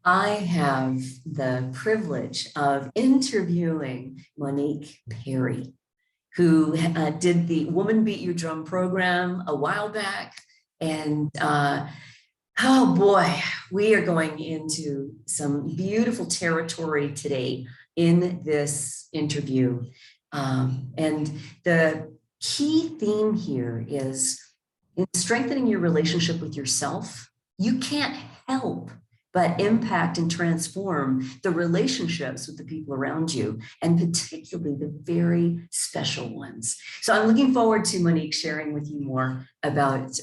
I have the privilege of interviewing Monique Parry, who did the Woman Beat Your Drum program a while back. And oh boy, we are going into some beautiful territory today in this interview. And the key theme here is in strengthening your relationship with yourself, you can't help but impact and transform the relationships with the people around you, and particularly the very special ones. So I'm looking forward to Monique sharing with you more about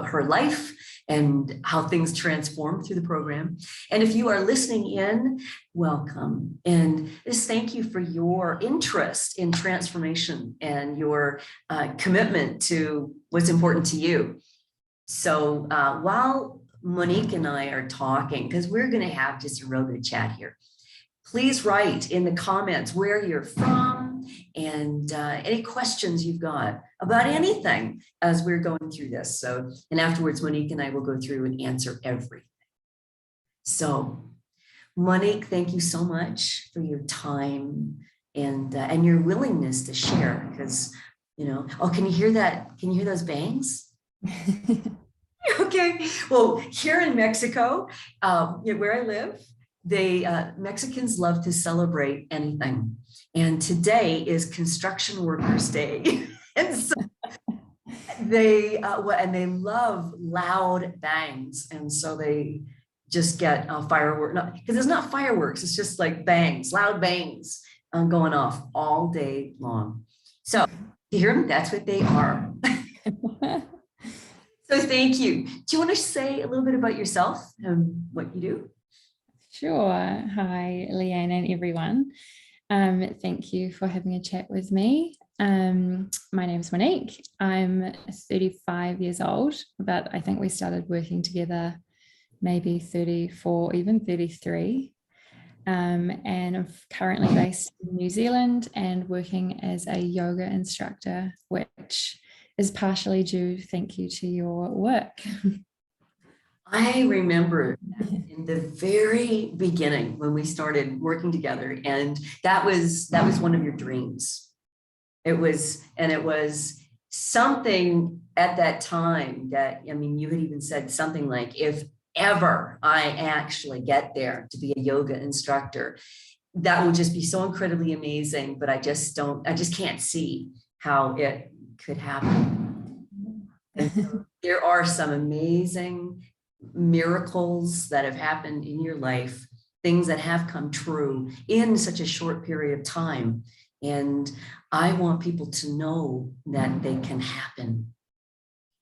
her life and how things transform through the program. And if you are listening in, welcome. And just thank you for your interest in transformation and your commitment to what's important to you. So while Monique and I are talking, because we're going to have just a real good chat here, please write in the comments where you're from and any questions you've got about anything as we're going through this. So, and afterwards, Monique and I will go through and answer everything. So, Monique, thank you so much for your time and your willingness to share. Because, you know, oh, can you hear that? Can you hear those bangs? Okay. Well, here in Mexico, where I live, Mexicans love to celebrate anything. And today is Construction Workers Day. And so they love loud bangs. And so they just get fireworks, because it's not fireworks, it's just like bangs, loud bangs going off all day long. So you hear them? That's what they are. So thank you. Do you want to say a little bit about yourself and what you do? Sure. Hi, Leanne and everyone. Thank you for having a chat with me. My name is Monique. I'm 35 years old, but I think we started working together maybe 34, even 33. And I'm currently based in New Zealand and working as a yoga instructor, which is partially due, thank you, to your work. I remember in the very beginning when we started working together, and that was one of your dreams. It was something at that time that, I mean, you had even said something like, if ever I actually get there to be a yoga instructor, that would just be so incredibly amazing, but I just can't see how it could happen. And so there are some amazing miracles that have happened in your life, things that have come true in such a short period of time. And I want people to know that they can happen.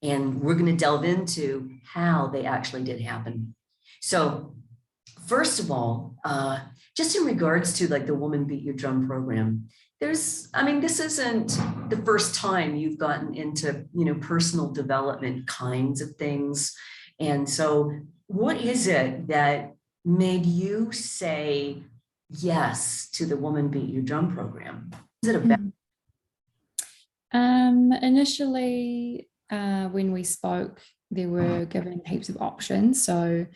And we're going to delve into how they actually did happen. So first of all, just in regards to like the Woman Beat Your Drum program, this isn't the first time you've gotten into, personal development kinds of things. And so what is it that made you say yes to the Woman Beat Your Drum program? Is it about? Initially, when we spoke, there were given heaps of options. So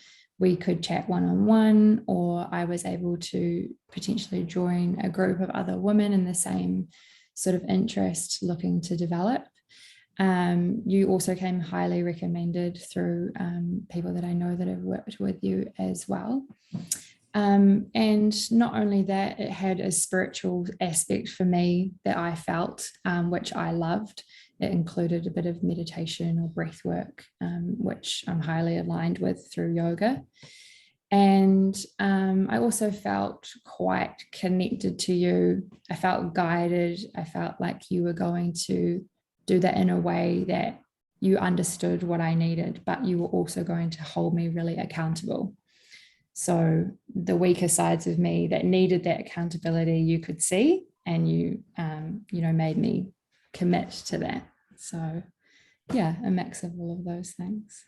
we could chat one-on-one, or I was able to potentially join a group of other women in the same sort of interest looking to develop. You also came highly recommended through people that I know that have worked with you as well. And not only that, it had a spiritual aspect for me that I felt, which I loved. It included a bit of meditation or breath work, which I'm highly aligned with through yoga. And I also felt quite connected to you. I felt guided. I felt like you were going to do that in a way that you understood what I needed, but you were also going to hold me really accountable. So the weaker sides of me that needed that accountability, you could see, and you made me commit to that. So yeah, a mix of all of those things.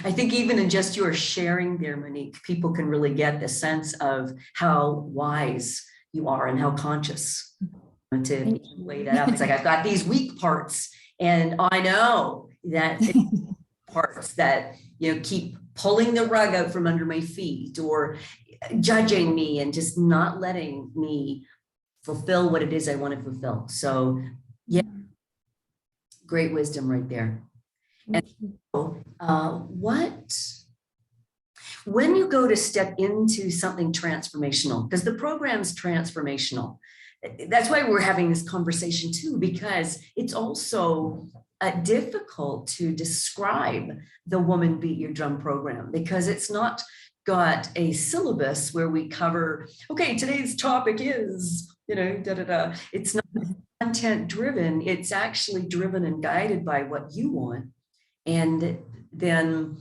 I think even in just your sharing there, Monique, people can really get the sense of how wise you are and how conscious to weigh that up. It's like, I've got these weak parts, and I know that parts that keep pulling the rug out from under my feet or judging me and just not letting me fulfill what it is I want to fulfill. So yeah, great wisdom right there. And when you go to step into something transformational, because the program's transformational, that's why we're having this conversation too, because it's also difficult to describe the Woman Beat Your Drum program, because it's not got a syllabus where we cover, okay, today's topic is, It's not content driven. It's actually driven and guided by what you want. And then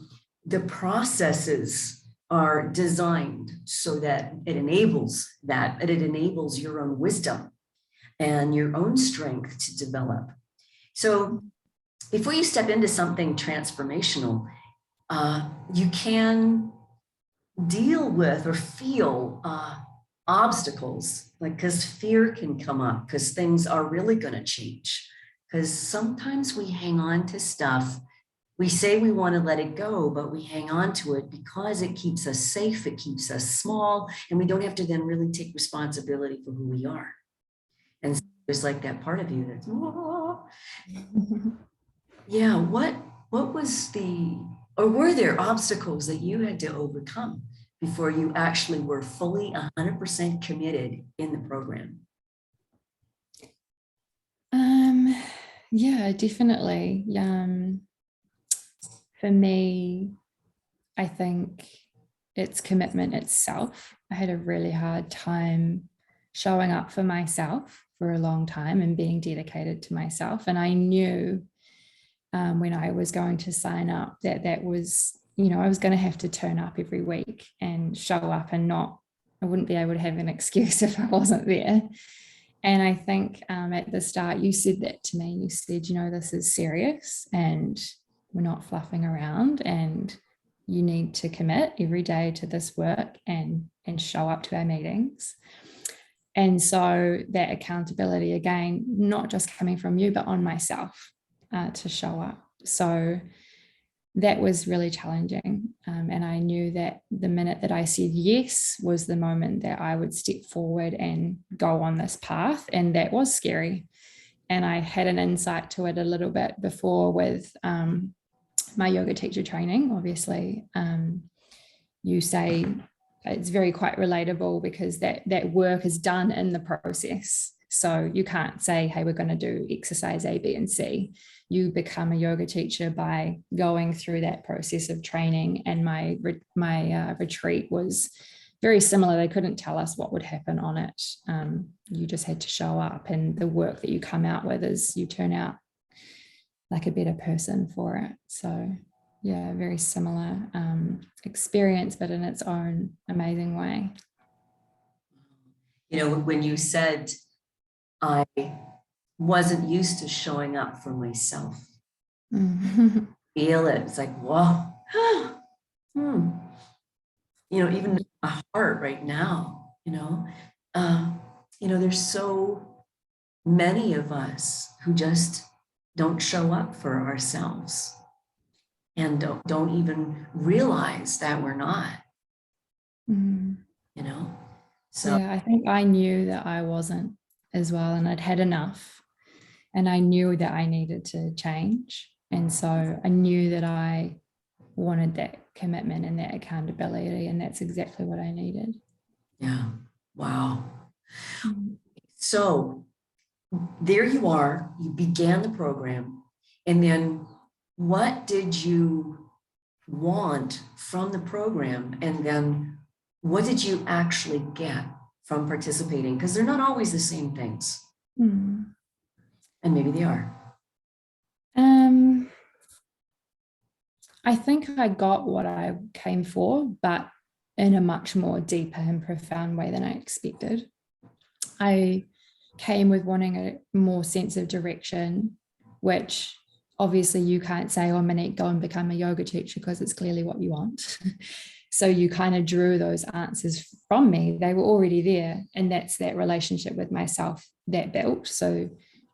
the processes are designed so that it enables your own wisdom and your own strength to develop. So before you step into something transformational, you can deal with or feel obstacles, like, because fear can come up, because things are really going to change. Because sometimes we hang on to stuff. We say we want to let it go, but we hang on to it because it keeps us safe, it keeps us small, and we don't have to then really take responsibility for who we are. And so there's like that part of you that's, oh. Yeah, what was or were there obstacles that you had to overcome before you actually were fully 100% committed in the program? Yeah, definitely. For me, I think it's commitment itself. I had a really hard time showing up for myself for a long time and being dedicated to myself. And I knew when I was going to sign up that was, I was going to have to turn up every week and show up, and I wouldn't be able to have an excuse if I wasn't there. And I think at the start, you said that to me. You said, this is serious and we're not fluffing around, and you need to commit every day to this work and show up to our meetings. And so that accountability, again, not just coming from you, but on myself to show up. So that was really challenging. And I knew that the minute that I said yes was the moment that I would step forward and go on this path. And that was scary. And I had an insight to it a little bit before with my yoga teacher training. Obviously, you say it's very quite relatable, because that work is done in the process. So you can't say, hey, we're going to do exercise A, B, and C. You become a yoga teacher by going through that process of training. And my retreat was very similar. They couldn't tell us what would happen on it. You just had to show up, and the work that you come out with is you turn out like a better person for it. So yeah, very similar experience, but in its own amazing way. When you said, I wasn't used to showing up for myself. Feel it. It's like, whoa. Even my heart right now, there's so many of us who just don't show up for ourselves and don't even realize that we're not, So yeah, I think I knew that I wasn't as well, and I'd had enough, and I knew that I needed to change. And so I knew that I wanted that commitment and that accountability, and that's exactly what I needed. Yeah. Wow. So there you are, you began the program, and then what did you want from the program? And then what did you actually get from participating? Because they're not always the same things. And maybe they are. I think I got what I came for, but in a much more deeper and profound way than I expected. I came with wanting a more sense of direction, which obviously you can't say, oh, Monique, go and become a yoga teacher, because it's clearly what you want. So you kind of drew those answers from me. They were already there. And that's that relationship with myself that built. So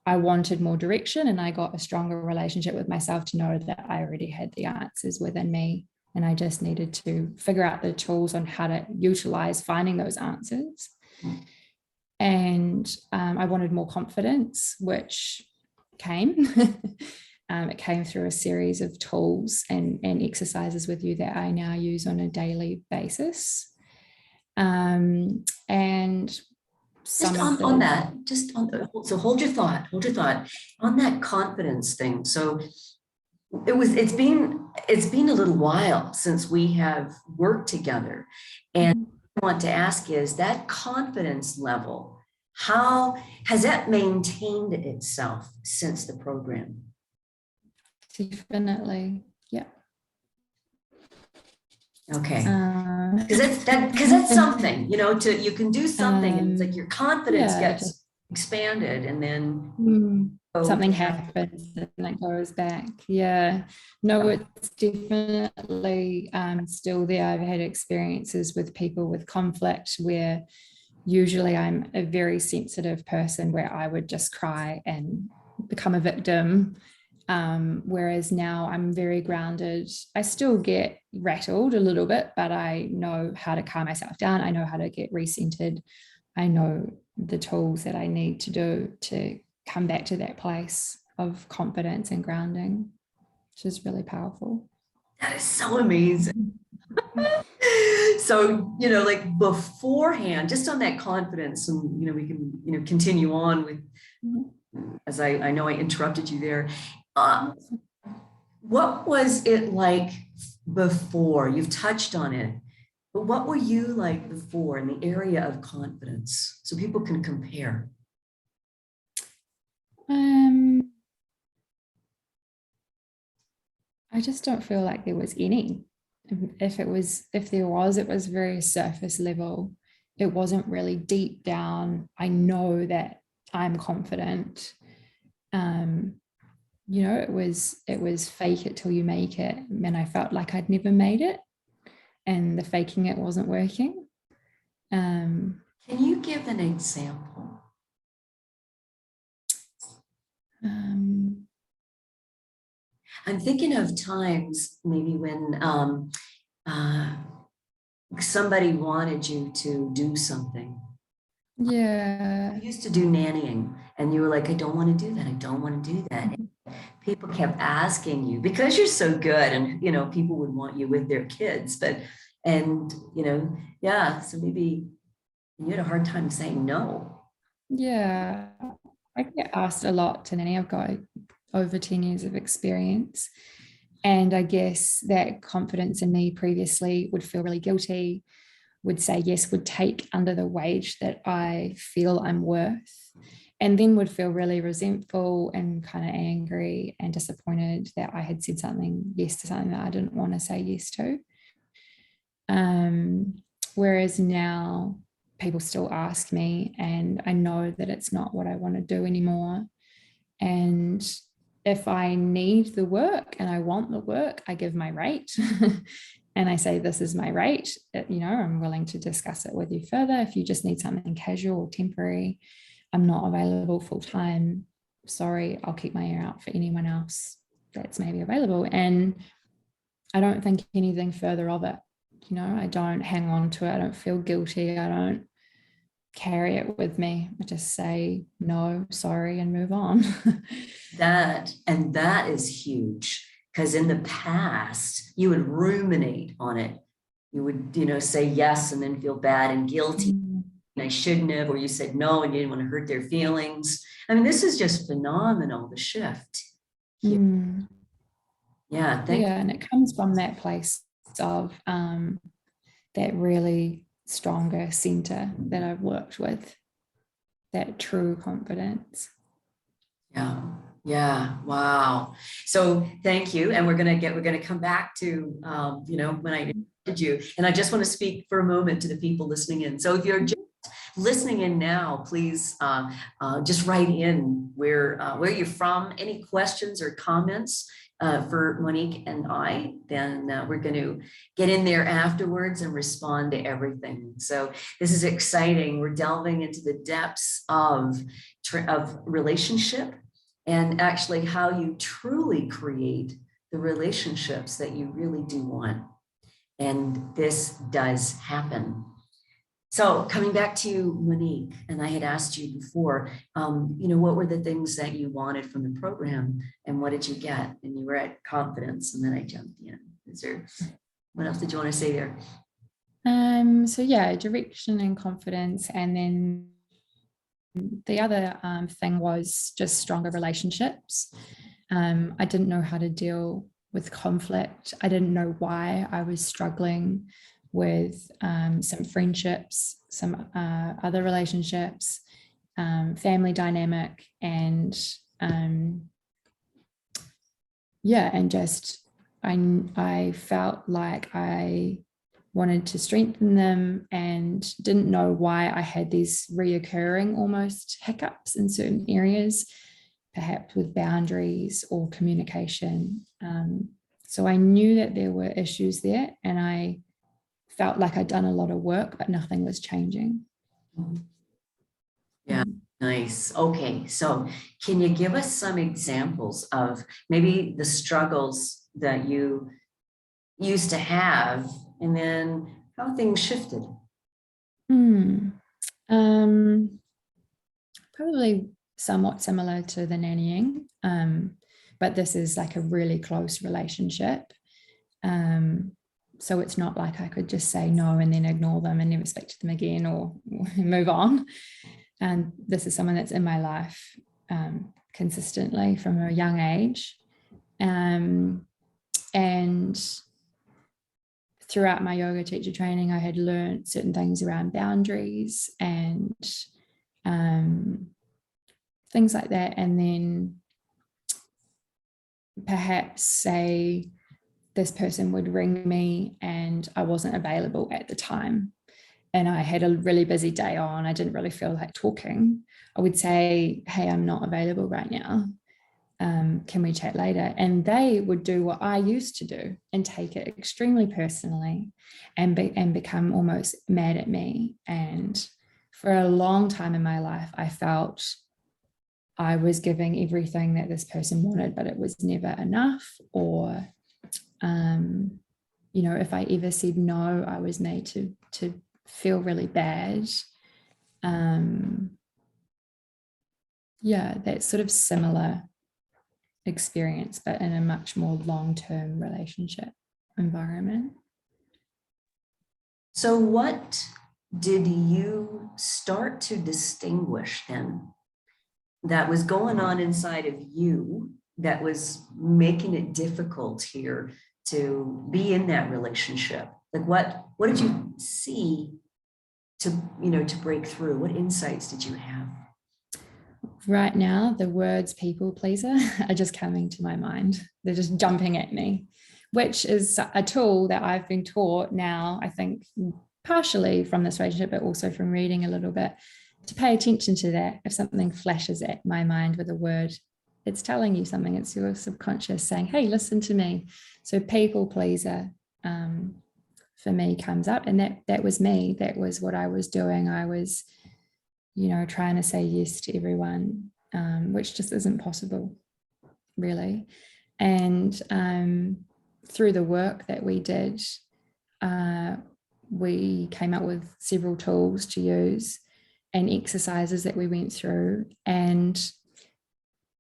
I wanted more direction, and I got a stronger relationship with myself to know that I already had the answers within me And I just needed to figure out the tools on how to utilize finding those answers. And I wanted more confidence, which came. It came through a series of tools and exercises with you that I now use on a daily basis. And some just on that, just on so hold your thought on that confidence thing. So it's been a little while since we have worked together, and I want to ask is that confidence level, how has that maintained itself since the program? Definitely, yeah. Okay, because that's something, you know, you can do something and it's like your confidence gets expanded and then something happens and it goes back. Yeah, no, it's definitely still there. I've had experiences with people with conflict where usually I'm a very sensitive person where I would just cry and become a victim. Whereas now I'm very grounded. I still get rattled a little bit, but I know how to calm myself down. I know how to get recentered. I know the tools that I need to do to come back to that place of confidence and grounding, which is really powerful. That is so amazing. So, you know, like beforehand, just on that confidence, and, you know, we can, you know, continue on with, as I know I interrupted you there. What was it like before? You've touched on it, but what were you like before in the area of confidence so people can compare? I just don't feel like there was any. If there was, it was very surface level. It wasn't really deep down. I know that I'm confident. You know, it was fake it till you make it. And I felt like I'd never made it and the faking it wasn't working. Can you give an example? I'm thinking of times maybe when somebody wanted you to do something. Yeah. I used to do nannying and you were like, I don't want to do that. I don't want to do that. And people kept asking you because you're so good and, you know, people would want you with their kids, and, you know, yeah. So maybe you had a hard time saying no. Yeah. I get asked a lot to nanny. I've got over 10 years of experience. And I guess that confidence in me previously would feel really guilty, would say yes, would take under the wage that I feel I'm worth, and then would feel really resentful and kind of angry and disappointed that I had said yes to something that I didn't want to say yes to. Whereas now people still ask me and I know that it's not what I want to do anymore. And if I need the work and I want the work, I give my rate and I say, this is my rate. You know, I'm willing to discuss it with you further. If you just need something casual or temporary, I'm not available full time. Sorry, I'll keep my ear out for anyone else that's maybe available. And I don't think anything further of it. You know, I don't hang on to it. I don't feel guilty. I don't carry it with me. I just say no, sorry, and move on. That is huge, because in the past you would ruminate on it. You would, you know, say yes and then feel bad and guilty. And I shouldn't have, or you said no and you didn't want to hurt their feelings. I mean, this is just phenomenal, the shift. Yeah, thank you. And it comes from that place of that really stronger center that I've worked with, that true confidence. Yeah. Wow. So thank you. And we're going to come back to, you know, when I did you, and I just want to speak for a moment to the people listening in. So if you're just listening in now, please just write in where you're from, any questions or comments for Monique and I, then we're going to get in there afterwards and respond to everything. So this is exciting. We're delving into the depths of relationship and actually how you truly create the relationships that you really do want. And this does happen. So coming back to Monique, and I had asked you before, what were the things that you wanted from the program and what did you get? And you were at confidence, and then I jumped in. What else did you want to say there? So yeah, direction and confidence. And then the other thing was just stronger relationships. I didn't know how to deal with conflict. I didn't know why I was struggling with some friendships, some other relationships, family dynamic, and just I felt like I wanted to strengthen them and didn't know why I had these reoccurring almost hiccups in certain areas, perhaps with boundaries or communication. So I knew that there were issues there, and I felt like I'd done a lot of work, but nothing was changing. Yeah, nice. Okay, so can you give us some examples of maybe the struggles that you used to have and then how things shifted? Probably somewhat similar to the nannying, but this is like a really close relationship. So it's not like I could just say no and then ignore them and never speak to them again or move on. And this is someone that's in my life consistently from a young age. And throughout my yoga teacher training, I had learned certain things around boundaries and things like that. And then perhaps say this person would ring me and I wasn't available at the time, and I had a really busy day on, I didn't really feel like talking. I would say, hey, I'm not available right now. Can we chat later? And they would do what I used to do and take it extremely personally and become almost mad at me. And for a long time in my life, I felt I was giving everything that this person wanted, but it was never enough. Or, if I ever said no, I was made to feel really bad. That's sort of similar experience, but in a much more long-term relationship environment. So what did you start to distinguish then that was going on inside of you that was making it difficult here to be in that relationship? Like what did you see to break through? What insights did you have? Right now, the words people pleaser are just coming to my mind. They're just jumping at me, which is a tool that I've been taught now, I think partially from this relationship, but also from reading a little bit, to pay attention to that. If something flashes at my mind with a word, it's telling you something. It's your subconscious saying, hey, listen to me. So people pleaser for me comes up, and that was me. That was what I was doing. I was trying to say yes to everyone, which just isn't possible, really. And through the work that we did, we came up with several tools to use and exercises that we went through. And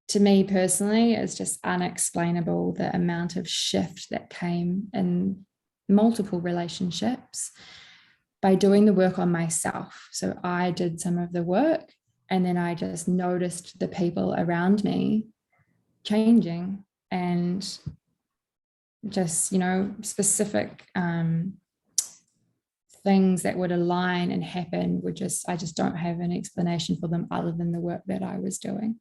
to me personally, it's just unexplainable the amount of shift that came in multiple relationships by doing the work on myself. So I did some of the work, and then I just noticed the people around me changing, and just, specific things that would align and happen I just don't have an explanation for them other than the work that I was doing.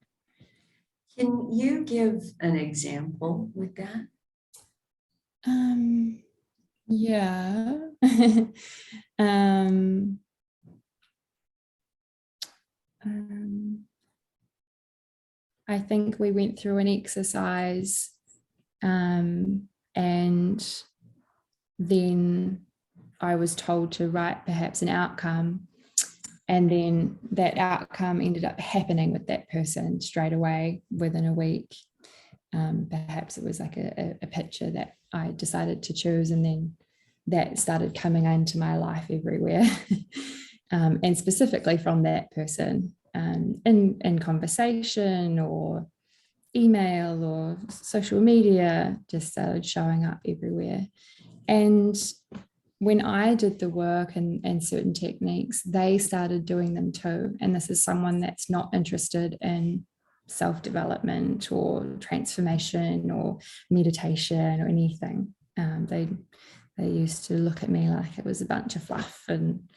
Can you give an example with that? Yeah. I think we went through an exercise, and then I was told to write perhaps an outcome, and then that outcome ended up happening with that person straight away within a week. Perhaps it was like a picture that I decided to choose, and then that started coming into my life everywhere. And specifically from that person, in conversation or email or social media, just started showing up everywhere. And when I did the work and certain techniques, they started doing them too. And this is someone that's not interested in self-development or transformation or meditation or anything. They used to look at me like it was a bunch of fluff and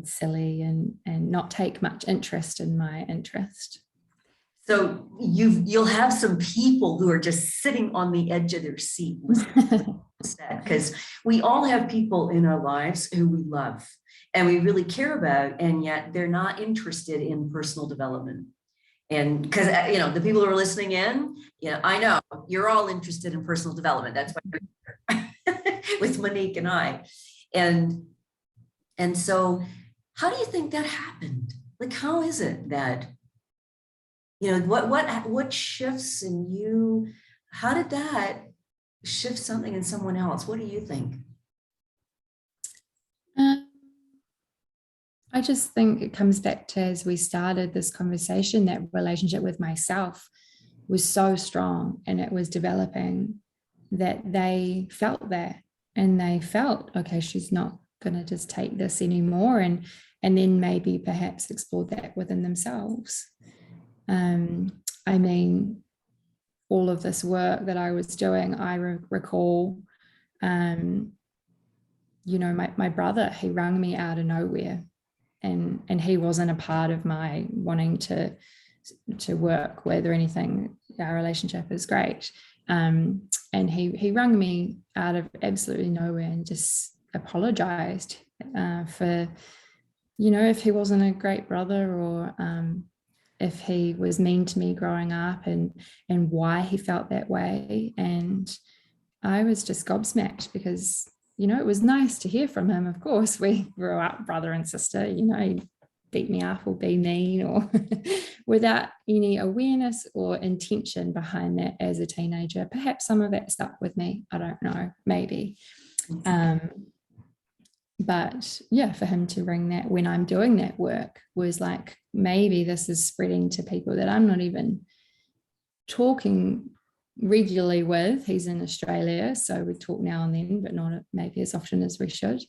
silly and not take much interest in my interest. So you'll have some people who are just sitting on the edge of their seat listening, because we all have people in our lives who we love and we really care about, and yet they're not interested in personal development. And because the people who are listening in, I know you're all interested in personal development. That's why you're here with Monique and I. And so how do you think that happened? Like, how is it that, what shifts in you? How did that shift something in someone else? What do you think? I just think it comes back to, as we started this conversation, that relationship with myself was so strong and it was developing, that they felt that, and they felt, okay, she's not going to just take this anymore, and then maybe perhaps explore that within themselves. I mean, all of this work that I was doing, I recall, my brother, he rang me out of nowhere, and he wasn't a part of my wanting to work with or anything. Our relationship is great. And he rang me out of absolutely nowhere and just apologized for, if he wasn't a great brother, or if he was mean to me growing up, and why he felt that way. And I was just gobsmacked, because, it was nice to hear from him. Of course, we grew up brother and sister, he'd beat me up or be mean, or without any awareness or intention behind that as a teenager. Perhaps some of that stuck with me. I don't know, maybe. But yeah, for him to ring that when I'm doing that work was like, maybe this is spreading to people that I'm not even talking regularly with. He's in Australia, so we talk now and then, but not maybe as often as we should.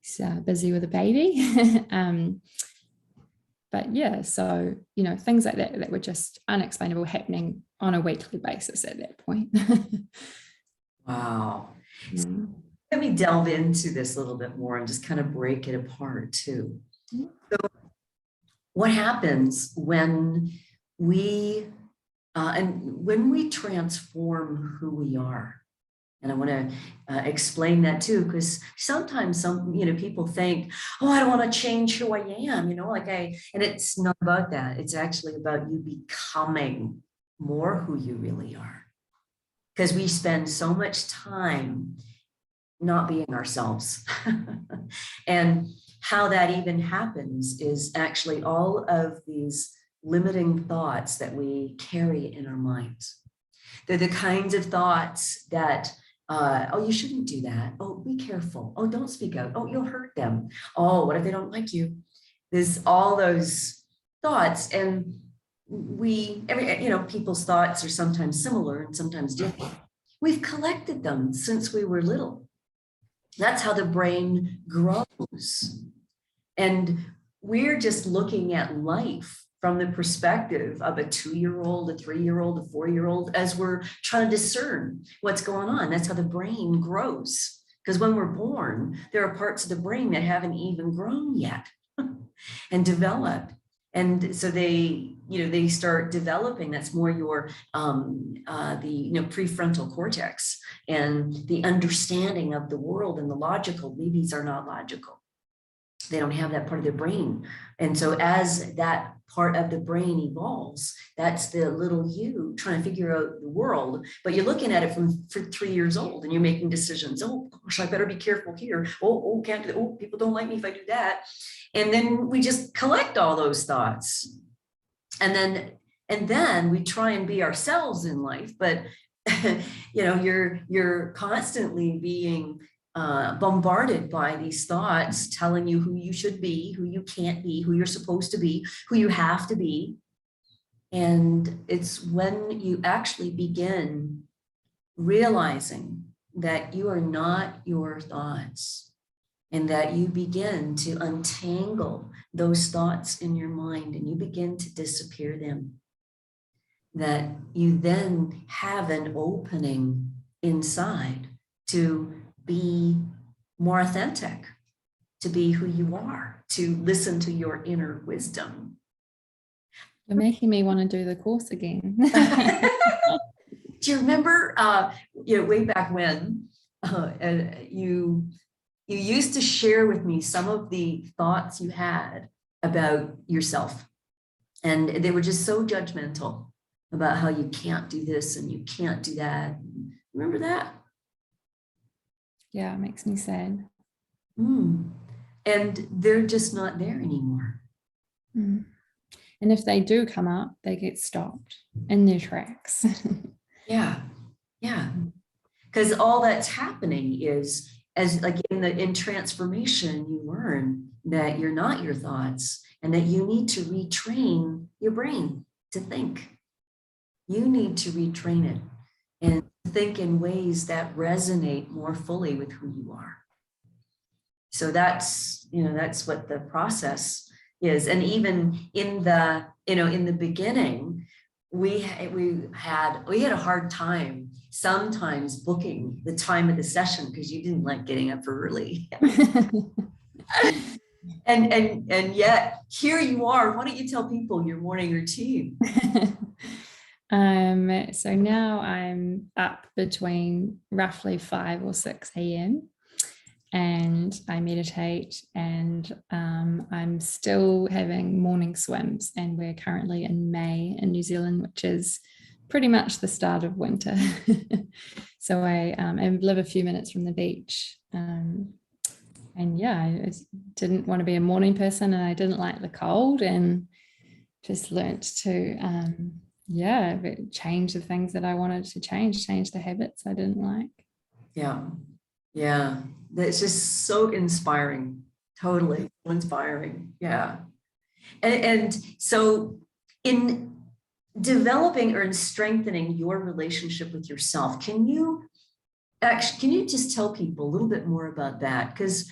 He's busy with a baby. But yeah, so, things like that were just unexplainable, happening on a weekly basis at that point. Wow. Mm. Let me delve into this a little bit more and just kind of break it apart too. So what happens when we transform who we are? And I want to explain that too, because sometimes people think, oh, I don't want to change who I am, and it's not about that. It's actually about you becoming more who you really are. Because we spend so much time not being ourselves. And how that even happens is actually all of these limiting thoughts that we carry in our minds. They're the kinds of thoughts that, oh, you shouldn't do that. Oh, be careful. Oh, don't speak out. Oh, you'll hurt them. Oh, what if they don't like you? There's all those thoughts. And people's thoughts are sometimes similar and sometimes different. We've collected them since we were little. That's how the brain grows. And we're just looking at life from the perspective of a 2-year-old, a 3-year-old, a 4-year-old, as we're trying to discern what's going on. That's how the brain grows. Because when we're born, there are parts of the brain that haven't even grown yet and developed. And so they start developing. That's more your the prefrontal cortex and the understanding of the world, and the logical. Babies are not logical. They don't have that part of their brain. And so as that part of the brain evolves, that's the little you trying to figure out the world. But you're looking at it for 3 years old, and you're making decisions. Oh gosh, I better be careful here. Oh, can't do that. Oh, people don't like me if I do that. And then we just collect all those thoughts. And then we try and be ourselves in life. But you're constantly being bombarded by these thoughts telling you who you should be, who you can't be, who you're supposed to be, who you have to be. And it's when you actually begin realizing that you are not your thoughts, and that you begin to untangle those thoughts in your mind and you begin to disappear them, that you then have an opening inside to be more authentic, to be who you are, to listen to your inner wisdom. You're making me want to do the course again. Do you remember, way back when you used to share with me some of the thoughts you had about yourself, and they were just so judgmental about how you can't do this and you can't do that. Remember that? Yeah, it makes me sad. And they're just not there anymore. And if they do come up, they get stopped in their tracks. Yeah. Because all that's happening is, as like in transformation, you learn that you're not your thoughts and that you need to retrain your brain to think. You need to retrain it and think in ways that resonate more fully with who you are. So that's what the process is. And even in the beginning, we had a hard time sometimes booking the time of the session because you didn't like getting up early. and yet here you are. Why don't you tell people your morning routine? So now I'm up between roughly 5 or 6 a.m. and I meditate, and I'm still having morning swims, and we're currently in May in New Zealand, which is pretty much the start of winter. So I live a few minutes from the beach, and yeah, I didn't want to be a morning person, and I didn't like the cold, and just learnt to change the things that I wanted to change the habits I didn't like. Yeah, that's just so inspiring. Totally inspiring. Yeah. And so in developing or in strengthening your relationship with yourself, can you just tell people a little bit more about that? Because,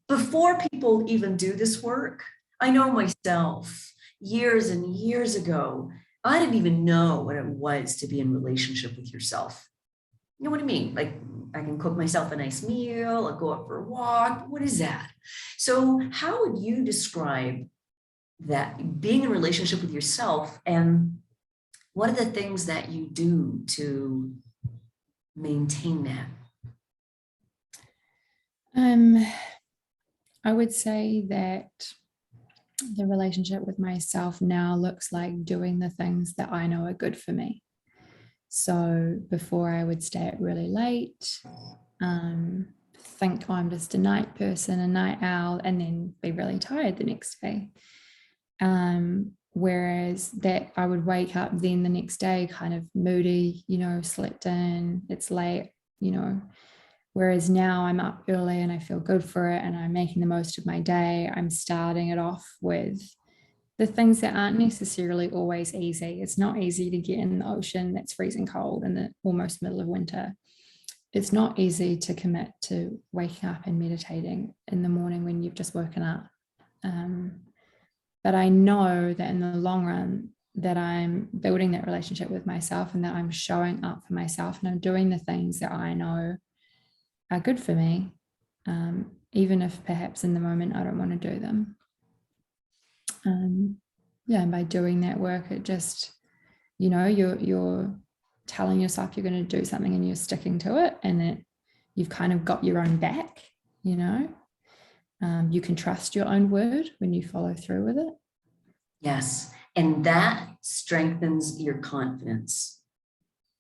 before people even do this work, I know myself, years and years ago, I didn't even know what it was to be in relationship with yourself. You know what I mean? Like, I can cook myself a nice meal, I'll go out for a walk. What is that? So how would you describe that, being in a relationship with yourself, and what are the things that you do to maintain that? I would say that the relationship with myself now looks like doing the things that I know are good for me. So before, I would stay up really late, think I'm just a night person, a night owl, and then be really tired the next day. Whereas that I would wake up then the next day kind of moody, slept in, it's late, Whereas now I'm up early and I feel good for it and I'm making the most of my day. I'm starting it off with the things that aren't necessarily always easy. It's not easy to get in the ocean that's freezing cold in the almost middle of winter. It's not easy to commit to waking up and meditating in the morning when you've just woken up. But I know that in the long run that I'm building that relationship with myself and that I'm showing up for myself and I'm doing the things that I know are good for me, even if perhaps in the moment I don't want to do them. And by doing that work, it just, you're telling yourself you're going to do something and you're sticking to it, and that you've kind of got your own back, you can trust your own word when you follow through with it. Yes, and that strengthens your confidence.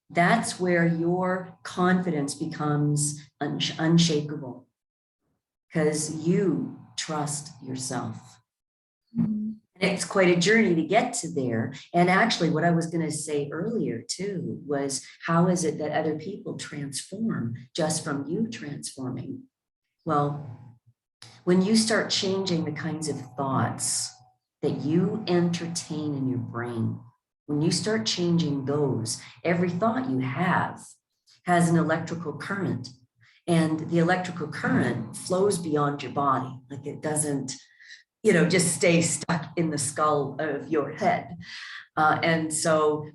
That's where your confidence becomes unshakable, because you trust yourself. And it's quite a journey to get to there. And actually, what I was going to say earlier too was, how is it that other people transform just from you transforming? Well, when you start changing the kinds of thoughts that you entertain in your brain, when you start changing those, every thought you have has an electrical current, and the electrical current flows beyond your body. Like, it doesn't, just stay stuck in the skull of your head. And so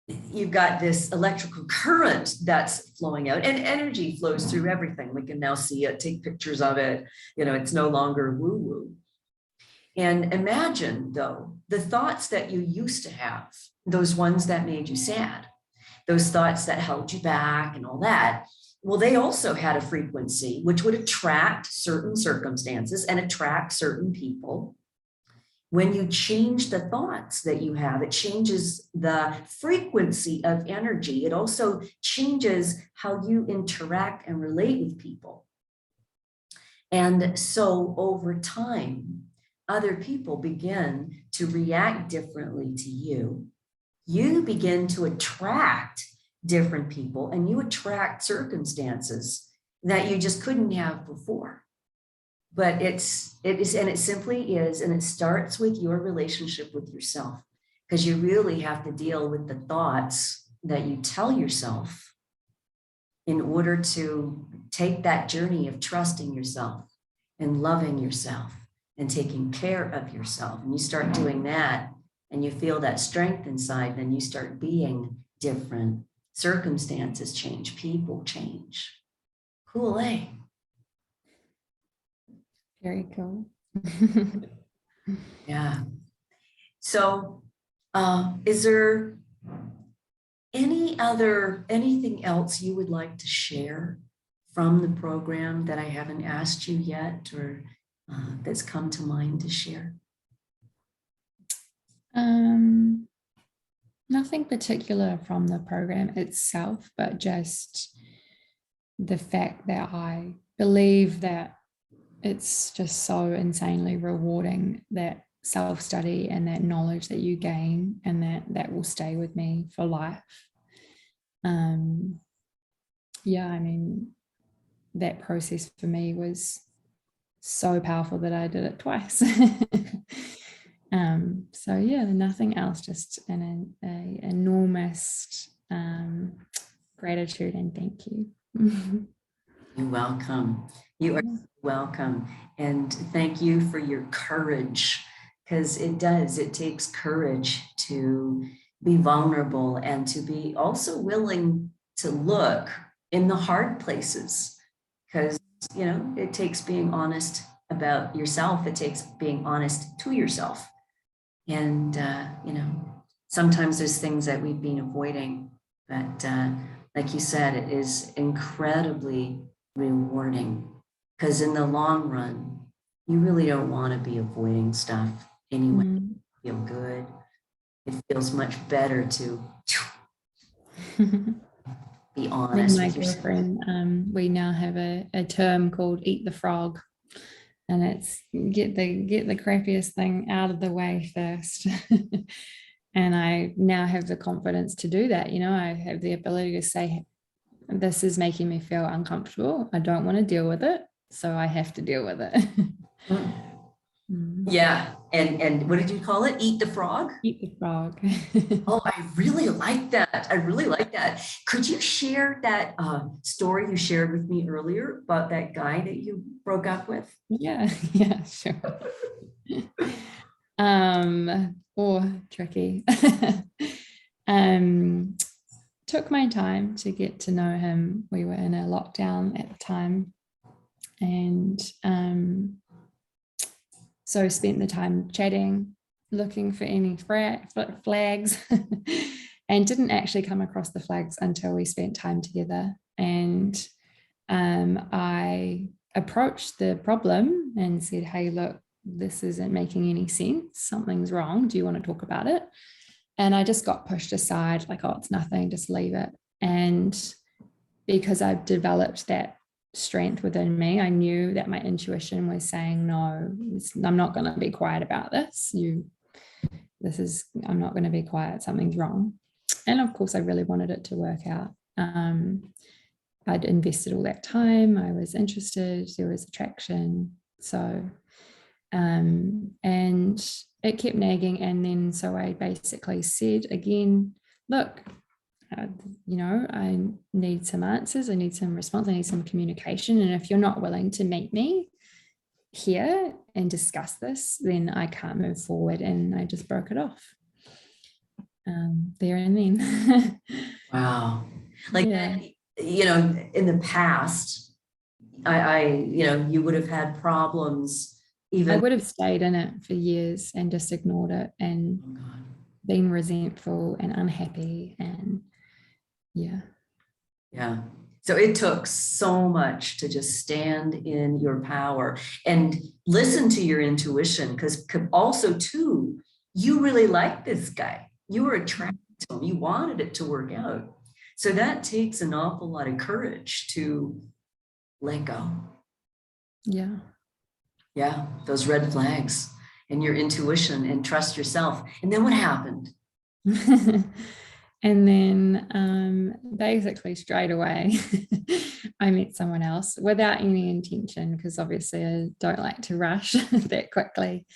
you've got this electrical current that's flowing out, and energy flows through everything. We can now see it, take pictures of it. It's no longer woo-woo. And imagine, though, the thoughts that you used to have, those ones that made you sad, those thoughts that held you back and all that. Well, they also had a frequency which would attract certain circumstances and attract certain people. When you change the thoughts that you have, it changes the frequency of energy. It also changes how you interact and relate with people. And so over time, other people begin to react differently to you. You begin to attract different people, and you attract circumstances that you just couldn't have before. But it simply is, and it starts with your relationship with yourself, because you really have to deal with the thoughts that you tell yourself in order to take that journey of trusting yourself and loving yourself and taking care of yourself. And you start doing that, and you feel that strength inside, then you start being different. Circumstances change, people change. Cool, eh? Very cool. Yeah. So is there anything else you would like to share from the program that I haven't asked you yet, or that's come to mind to share? Nothing particular from the program itself, but just the fact that I believe that it's just so insanely rewarding, that self-study and that knowledge that you gain, and that will stay with me for life. Yeah, I mean, that process for me was so powerful that I did it twice. So yeah, nothing else, just an enormous gratitude and thank you. You're welcome. You are welcome. And thank you for your courage, because it takes courage to be vulnerable and to be also willing to look in the hard places, because, it takes being honest about yourself. It takes being honest to yourself. And, sometimes there's things that we've been avoiding, but like you said, it is incredibly rewarding, because in the long run, you really don't want to be avoiding stuff anyway. Feel good. It feels much better to be honest with my with yourself. girlfriend, we now have a term called "eat the frog," and it's get the crappiest thing out of the way first. And I now have the confidence to do that. I have the ability to say, this is making me feel uncomfortable. I don't want to deal with it, so I have to deal with it. Yeah. And what did you call it? Eat the frog? Eat the frog. Oh, I really like that. I really like that. Could you share that story you shared with me earlier about that guy that you broke up with? Yeah, sure. Tricky. Took my time to get to know him. We were in a lockdown at the time, and so spent the time chatting, looking for any flags, and didn't actually come across the flags until we spent time together. And I approached the problem and said, hey, look, this isn't making any sense. Something's wrong. Do you want to talk about it? And I just got pushed aside, like, oh, it's nothing, just leave it. And because I've developed that strength within me, I knew that my intuition was saying, no, I'm not going to be quiet about this. You I'm not going to be quiet, something's wrong. And of course, I really wanted it to work out. I'd invested all that time, I was interested, there was attraction. So, and it kept nagging. And then, so I basically said again, look, I need some answers, I need some response, I need some communication. And if you're not willing to meet me here and discuss this, then I can't move forward. And I just broke it off there and then. Wow. Like, yeah. in the past, you would have had problems even. I would have stayed in it for years and just ignored it and Oh God. been resentful and unhappy. And yeah. So it took so much to just stand in your power and listen to your intuition, because also too, you really liked this guy. You were attracted to him. You wanted it to work out. So that takes an awful lot of courage to let go. Yeah. Yeah, those red flags and your intuition, and trust yourself. And then what happened? And then basically straight away, I met someone else without any intention, because obviously I don't like to rush that quickly.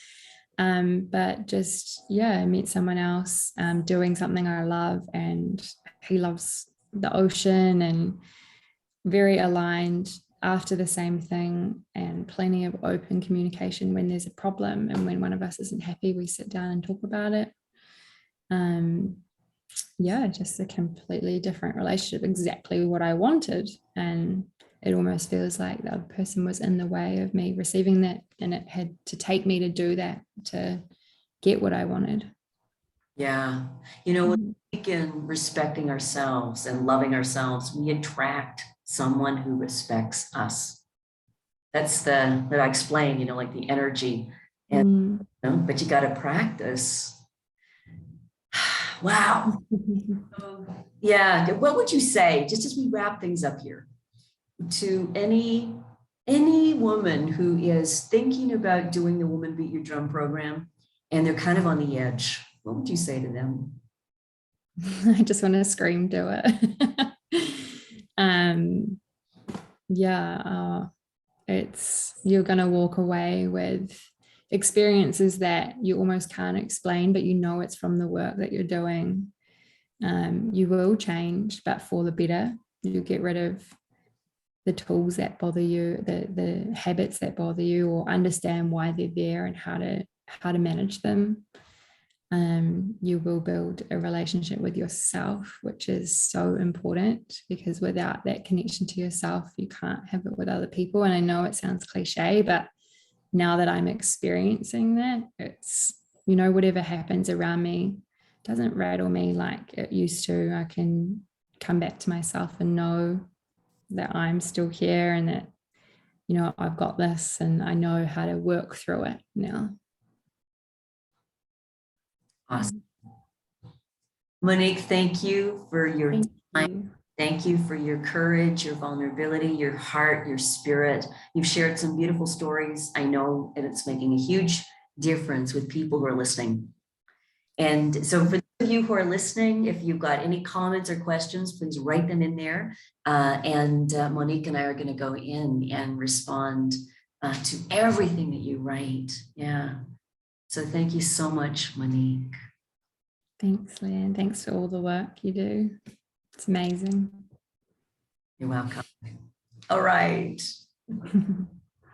But just, I met someone else doing something I love, and he loves the ocean and very aligned after the same thing, and plenty of open communication when there's a problem. And when one of us isn't happy, we sit down and talk about it. Just a completely different relationship, exactly what I wanted. And it almost feels like the other person was in the way of me receiving that, and it had to take me to do that to get what I wanted. Yeah. When we begin respecting ourselves and loving ourselves, we attract someone who respects us. That's that I explain, like the energy. And but you got to practice. Wow. Yeah. What would you say, just as we wrap things up here, to any woman who is thinking about doing the Woman Beat Your Drum program and they're kind of on the edge? What would you say to them? I just want to scream, do it. You're going to walk away with experiences that you almost can't explain, but it's from the work that you're doing. You will change, but for the better. You get rid of the tools that bother you, the habits that bother you, or understand why they're there and how to manage them. You will build a relationship with yourself, which is so important, because without that connection to yourself, you can't have it with other people. And I know it sounds cliche, but now that I'm experiencing that, it's, whatever happens around me doesn't rattle me like it used to. I can come back to myself and know that I'm still here, and that, I've got this, and I know how to work through it now. Awesome. Monique, thank you for your time. Thank you for your courage, your vulnerability, your heart, your spirit. You've shared some beautiful stories. I know, and it's making a huge difference with people who are listening. And so for those of you who are listening, if you've got any comments or questions, please write them in there. And Monique and I are going to go in and respond to everything that you write. Yeah. So thank you so much, Monique. Thanks, Leanne. Thanks for all the work you do. It's amazing. You're welcome. All right.